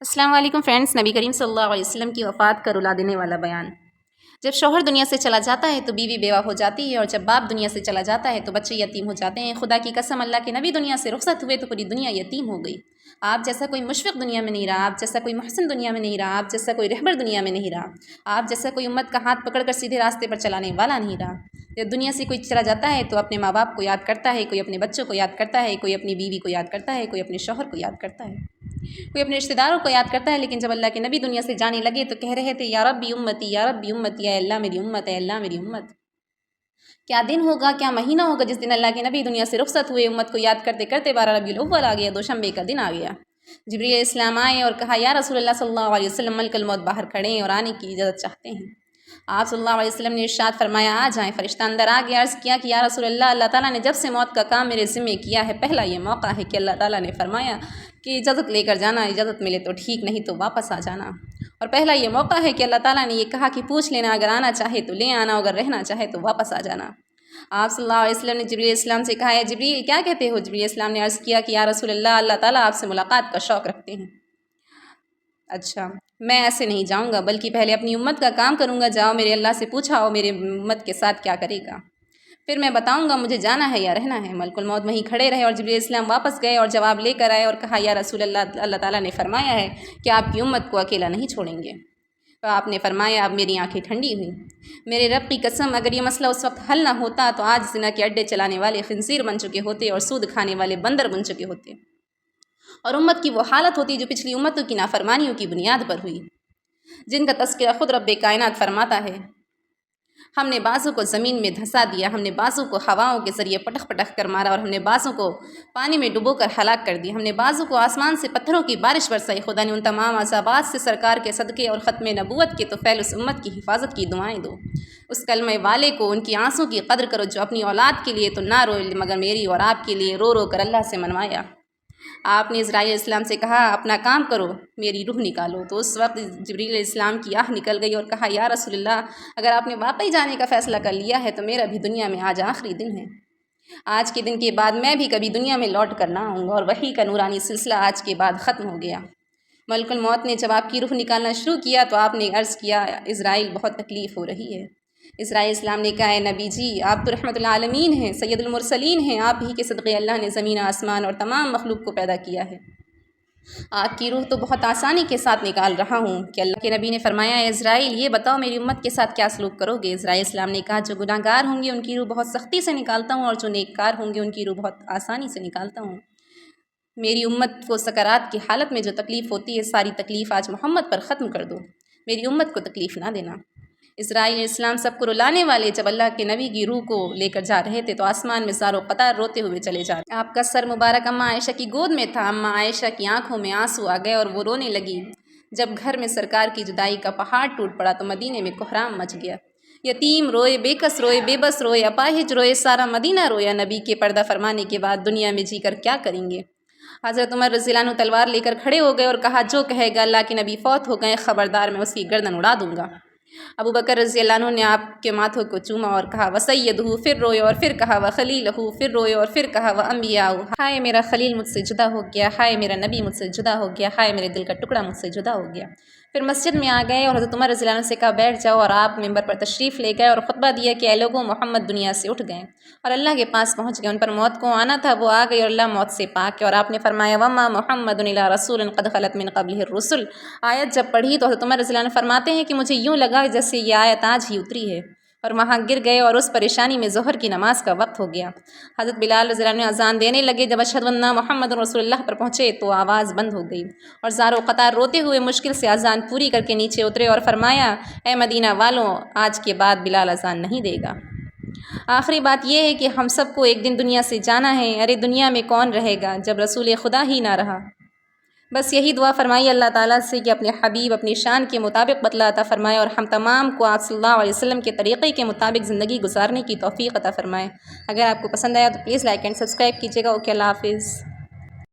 السلام علیکم فرینڈس، نبی کریم صلی اللہ علیہ وسلم کی وفات کا رلا دینے والا بیان۔ جب شوہر دنیا سے چلا جاتا ہے تو بیوی بیوہ ہو جاتی ہے، اور جب باپ دنیا سے چلا جاتا ہے تو بچے یتیم ہو جاتے ہیں۔ خدا کی قسم، اللہ کے نبی دنیا سے رخصت ہوئے تو پوری دنیا یتیم ہو گئی۔ آپ جیسا کوئی مشفق دنیا میں نہیں رہا، آپ جیسا کوئی محسن دنیا میں نہیں رہا، آپ جیسا کوئی رہبر دنیا میں نہیں رہا، آپ جیسا کوئی امت کا ہاتھ پکڑ کر سیدھے راستے پر چلانے والا نہیں رہا۔ جب دنیا سے کوئی چلا جاتا ہے تو اپنے ماں باپ کو یاد کرتا ہے، کوئی اپنے بچوں کو یاد کرتا ہے، کوئی اپنی بیوی کو یاد کرتا ہے، کوئی اپنے شوہر کو یاد کرتا ہے، کوئی اپنے رشتہ داروں کو یاد کرتا ہے۔ لیکن جب اللہ کے نبی دنیا سے جانے لگے تو کہہ رہے تھے، یا ربی امتی، یا ربی امتی، اے اللہ میری امت، اے اللہ میری امت۔ کیا دن ہوگا، کیا مہینہ ہوگا جس دن اللہ کے نبی دنیا سے رخصت ہوئے، امت کو یاد کرتے کرتے 12 ربیع الاول آ گیا، دوشنبے کا دن آ گیا۔ جبریل علیہ السلام آئے اور کہا، یا رسول اللہ صلی اللہ علیہ وسلم، ملک الموت باہر کھڑے ہیں اور آنے کی اجازت چاہتے ہیں۔ آپ صلی اللہ علیہ وسلم نے ارشاد فرمایا، آ جائیں۔ فرشتہ اندر آ گیا، عرض کیا کہ یا رسول اللہ، اللہ تعالیٰ نے جب سے موت کا کام میرے ذمے کیا ہے، پہلا یہ موقع ہے کہ اللہ تعالیٰ نے فرمایا کہ اجازت لے کر جانا، اجازت ملے تو ٹھیک، نہیں تو واپس آ جانا۔ اور پہلا یہ موقع ہے کہ اللہ تعالیٰ نے یہ کہا کہ پوچھ لینا، اگر آنا چاہے تو لے آنا، اگر رہنا چاہے تو واپس آ جانا۔ آپ صلی اللہ علیہ وسلم نے جبریل علیہ السلام سے کہا، یا جبریل کیا کہتے ہو؟ جبریل علیہ السلام نے عرض کیا کہ یا رسول اللہ، اللہ تعالیٰ آپ سے ملاقات کا شوق رکھتے ہیں۔ اچھا، میں ایسے نہیں جاؤں گا، بلکہ پہلے اپنی امت کا کام کروں گا۔ جاؤ میرے اللہ سے پوچھا ہو میرے امت کے ساتھ کیا کرے گا، پھر میں بتاؤں گا مجھے جانا ہے یا رہنا ہے۔ ملک الموت وہیں کھڑے رہے اور جبریل علیہ السلام واپس گئے اور جواب لے کر آئے اور کہا، یا رسول اللہ، اللہ تعالیٰ نے فرمایا ہے کہ آپ کی امت کو اکیلا نہیں چھوڑیں گے۔ تو آپ نے فرمایا، اب میری آنکھیں ٹھنڈی ہوئیں۔ میرے رب کی قسم، اگر یہ مسئلہ اس وقت حل نہ ہوتا تو آج زنا کے اڈے چلانے والے خنزیر بن چکے ہوتے اور سود کھانے والے بندر بن چکے ہوتے، اور امت کی وہ حالت ہوتی جو پچھلی امتوں کی نافرمانیوں کی بنیاد پر ہوئی، جن کا تذکرہ خود رب کائنات فرماتا ہے، ہم نے بعضوں کو زمین میں دھسا دیا، ہم نے بعضوں کو ہواؤں کے ذریعے پٹخ پٹخ کر مارا، اور ہم نے بعضوں کو پانی میں ڈبو کر ہلاک کر دیا، ہم نے بعضوں کو آسمان سے پتھروں کی بارش برسائی۔ خدا نے ان تمام عذابات سے سرکار کے صدقے اور ختم نبوت کے طفیل اس امت کی حفاظت کی دعائیں دو۔ اس کلمہ والے کو، ان کی آنسوں کی قدر کرو جو اپنی اولاد کے لیے تو نہ روئے مگر میری اور آپ کے لیے رو رو کر اللہ سے منوایا۔ آپ نے اسرائیل علیہ السلام سے کہا، اپنا کام کرو، میری روح نکالو۔ تو اس وقت جبریل علیہ السلام کی آہ نکل گئی اور کہا، یا رسول اللہ، اگر آپ نے واقعی جانے کا فیصلہ کر لیا ہے تو میرا بھی دنیا میں آج آخری دن ہے۔ آج کے دن کے بعد میں بھی کبھی دنیا میں لوٹ کر نہ آؤں گا، اور وحی کا نورانی سلسلہ آج کے بعد ختم ہو گیا۔ ملک الموت نے جب آپ کی روح نکالنا شروع کیا تو آپ نے عرض کیا، اسرائیل بہت تکلیف ہو رہی ہے۔ اسرائیل السلام نے کہا، اے نبی جی، آپ تو رحمت العالمین ہیں، سید المرسلین ہیں، آپ ہی کے صدقے اللہ نے زمین آسمان اور تمام مخلوق کو پیدا کیا ہے۔ آپ کی روح تو بہت آسانی کے ساتھ نکال رہا ہوں کہ اللہ کے نبی نے فرمایا، اے اسرائیل، یہ بتاؤ میری امت کے ساتھ کیا سلوک کرو گے؟ اسرائیل السلام نے کہا، جو گناہ گار ہوں گے ان کی روح بہت سختی سے نکالتا ہوں، اور جو نیک کار ہوں گے ان کی روح بہت آسانی سے نکالتا ہوں۔ میری امت کو سکرات کی حالت میں جو تکلیف ہوتی ہے، ساری تکلیف آج محمد پر ختم کر دو، میری امت کو تکلیف نہ دینا۔ اسرائیل علیہ السلام سب کو رلانے والے جب اللہ کے نبی کی روح کو لے کر جا رہے تھے تو آسمان میں زار و قطار روتے ہوئے چلے جا رہے۔ آپ کا سر مبارک اماں عائشہ کی گود میں تھا، اماں عائشہ کی آنکھوں میں آنسو آ گئے اور وہ رونے لگی۔ جب گھر میں سرکار کی جدائی کا پہاڑ ٹوٹ پڑا تو مدینے میں کوہرام مچ گیا۔ یتیم روئے، بے کس روئے، بے بس روئے، اپاہج روئے، سارا مدینہ رویا۔ نبی کے پردہ فرمانے کے بعد دنیا میں جی کر کیا کریں گے؟ حضرت عمر رضی اللہ عنہ تلوار لے کر کھڑے ہو گئے اور کہا، جو کہے گا اللہ کے نبی فوت ہو گئے، خبردار میں اس کی گردن اڑا دوں گا۔ ابو بکر رضی اللہ عنہ نے آپ کے ماتھوں کو چوما اور کہا، وسیدہ، پھر روئے اور پھر کہا، وخلیلہ، پھر روئے اور پھر کہا، وانبیاء، ہائے میرا خلیل مجھ سے جدا ہو گیا، ہائے میرا نبی مجھ سے جدا ہو گیا، ہائے میرے دل کا ٹکڑا مجھ سے جدا ہو گیا۔ پھر مسجد میں آ گئے اور حضرت عمر رضی اللہ عنہ سے کہا، بیٹھ جاؤ، اور آپ ممبر پر تشریف لے گئے اور خطبہ دیا کہ اے لوگوں، محمد دنیا سے اٹھ گئے اور اللہ کے پاس پہنچ گئے، ان پر موت کو آنا تھا، وہ آ گئی اور اللہ موت سے پاک ہے۔ اور آپ نے فرمایا، وما محمد الا رسول قد خلت من قبلہ الرسل۔ آیت جب پڑھی تو حضرت عمر رضی اللہ عنہ فرماتے ہیں کہ مجھے یوں لگا جیسے یہ آیت آج ہی اتری ہے، اور وہاں گر گئے اور اس پریشانی میں ظہر کی نماز کا وقت ہو گیا۔ حضرت بلال رضی اللہ عنہ اذان دینے لگے، جب اشہد ان محمد رسول اللہ پر پہنچے تو آواز بند ہو گئی، اور زار و قطار روتے ہوئے مشکل سے اذان پوری کر کے نیچے اترے اور فرمایا، اے مدینہ والوں، آج کے بعد بلال اذان نہیں دے گا۔ آخری بات یہ ہے کہ ہم سب کو ایک دن دنیا سے جانا ہے۔ ارے دنیا میں کون رہے گا جب رسول خدا ہی نہ رہا؟ بس یہی دعا فرمائی اللہ تعالیٰ سے کہ اپنے حبیب اپنی شان کے مطابق بدلہ عطا فرمائے، اور ہم تمام کو آپ صلی اللہ علیہ وسلم کے طریقے کے مطابق زندگی گزارنے کی توفیق عطا فرمائے۔ اگر آپ کو پسند آیا تو پلیز لائک اینڈ سبسکرائب کیجیے گا۔ اوکے، اللہ حافظ۔